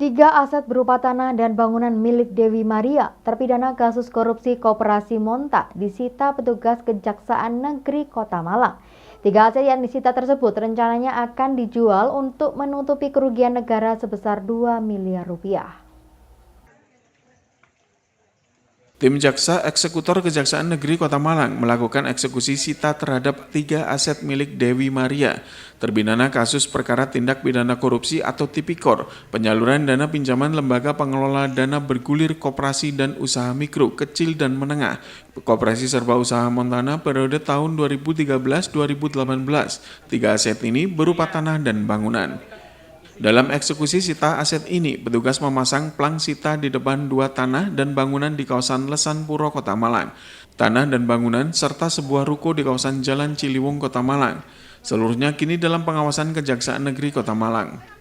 Tiga aset berupa tanah dan bangunan milik Dewi Maria, terpidana kasus korupsi Koperasi Monta, disita petugas Kejaksaan Negeri Kota Malang. Tiga aset yang disita tersebut rencananya akan dijual untuk menutupi kerugian negara sebesar 2 miliar rupiah. Tim Jaksa Eksekutor Kejaksaan Negeri Kota Malang melakukan eksekusi sita terhadap tiga aset milik Dewi Maria, terpidana kasus perkara tindak pidana korupsi atau tipikor, penyaluran dana pinjaman lembaga pengelola dana bergulir koperasi dan usaha mikro, kecil dan menengah, Koperasi Serba Usaha Montana periode tahun 2013-2018. Tiga aset ini berupa tanah dan bangunan. Dalam eksekusi sita aset ini, petugas memasang plang sita di depan dua tanah dan bangunan di kawasan Lesan Puro, Kota Malang. Tanah dan bangunan serta sebuah ruko di kawasan Jalan Ciliwung, Kota Malang. Seluruhnya kini dalam pengawasan Kejaksaan Negeri Kota Malang.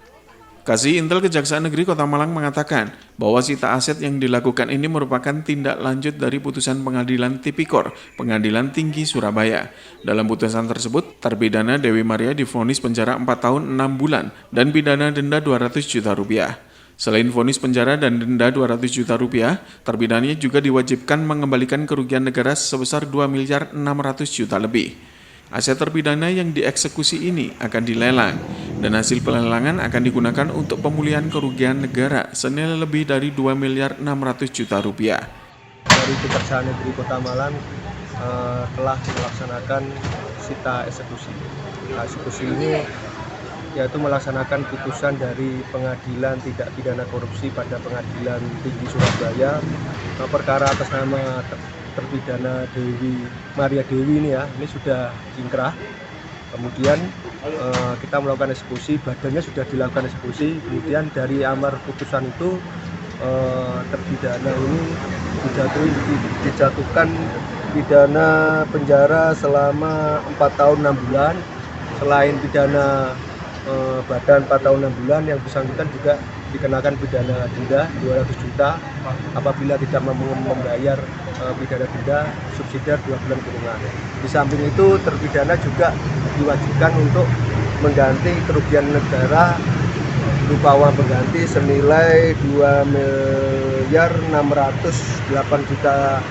Kasih Intel Kejaksaan Negeri Kota Malang mengatakan bahwa sita aset yang dilakukan ini merupakan tindak lanjut dari putusan Pengadilan Tipikor, Pengadilan Tinggi Surabaya. Dalam putusan tersebut, terpidana Dewi Maria divonis penjara 4 tahun 6 bulan dan pidana denda 200 juta rupiah. Selain vonis penjara dan denda 200 juta rupiah, terpidananya juga diwajibkan mengembalikan kerugian negara sebesar 2 miliar 600 juta lebih. Aset terpidana yang dieksekusi ini akan dilelang, dan hasil pelelangan akan digunakan untuk pemulihan kerugian negara senilai lebih dari 2 miliar 600 juta rupiah. Dari Kejaksaan Negeri Kota Malang telah melaksanakan sita eksekusi. Eksekusi ini yaitu melaksanakan putusan dari Pengadilan Tindak Pidana Korupsi pada Pengadilan Tinggi Surabaya, perkara atas nama terpidana Dewi Maria ini sudah ingkrah. Kemudian kita melakukan eksekusi, badannya sudah dilakukan eksekusi. Kemudian dari amar putusan itu terpidana ini dijatuhkan pidana penjara selama 4 tahun 6 bulan. Selain pidana badan 4 tahun 6 bulan, yang bersangkutan juga dikenakan pidana denda 200 juta apabila tidak membayar pidana denda subsidiar 2 bulan kurungan. Di samping itu terpidana juga diwajibkan untuk mengganti kerugian negara berupa uang pengganti senilai 2 miliar 608 juta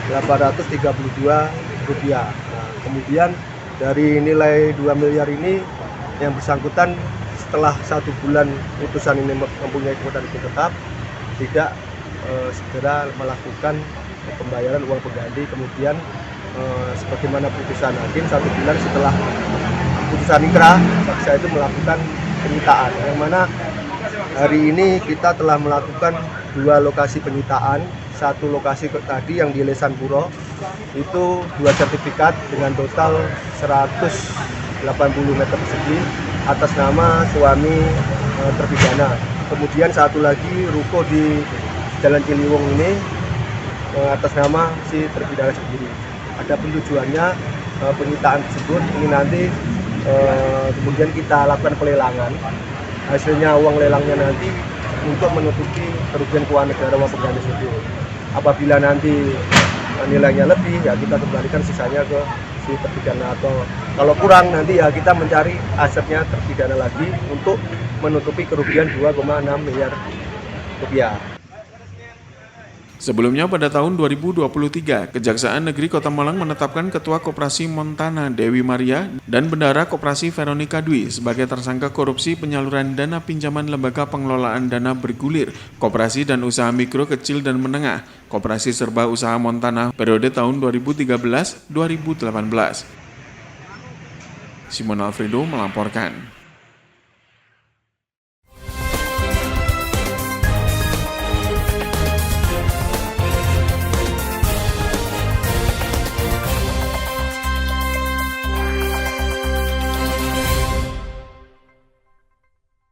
832 rupiah. Nah, kemudian dari nilai 2 miliar ini yang bersangkutan setelah 1 bulan putusan ini mempunyai kekuatan hukum tetap, tidak segera melakukan pembayaran uang pengganti. Kemudian sebagaimana putusan hakim, 1 bulan setelah putusan ingkrah, jaksa itu melakukan penyitaan, yang mana hari ini kita telah melakukan 2 lokasi penyitaan. Satu lokasi tadi yang di Lesan Puro itu 2 sertifikat dengan total 180 meter persegi atas nama suami terpidana. Kemudian satu lagi ruko di Jalan Ciliwung ini atas nama si terpidana sendiri. Ada tujuannya penyitaan tersebut ini nanti kemudian kita lakukan pelelangan. Hasilnya uang lelangnya nanti untuk menutupi kerugian keuangan negara uang pengganti tersebut. Apabila nanti nilainya lebih, ya kita kembalikan sisanya ke si terpidana, atau kalau kurang nanti ya kita mencari asetnya terpidana lagi untuk menutupi kerugian 2,6 miliar rupiah. Sebelumnya pada tahun 2023, Kejaksaan Negeri Kota Malang menetapkan Ketua Koperasi Montana Dewi Maria dan Bendahara Koperasi Veronica Dwi sebagai tersangka korupsi penyaluran dana pinjaman lembaga pengelolaan dana bergulir, koperasi dan usaha mikro, kecil dan menengah, Koperasi Serba Usaha Montana periode tahun 2013-2018. Simon Alfredo melaporkan.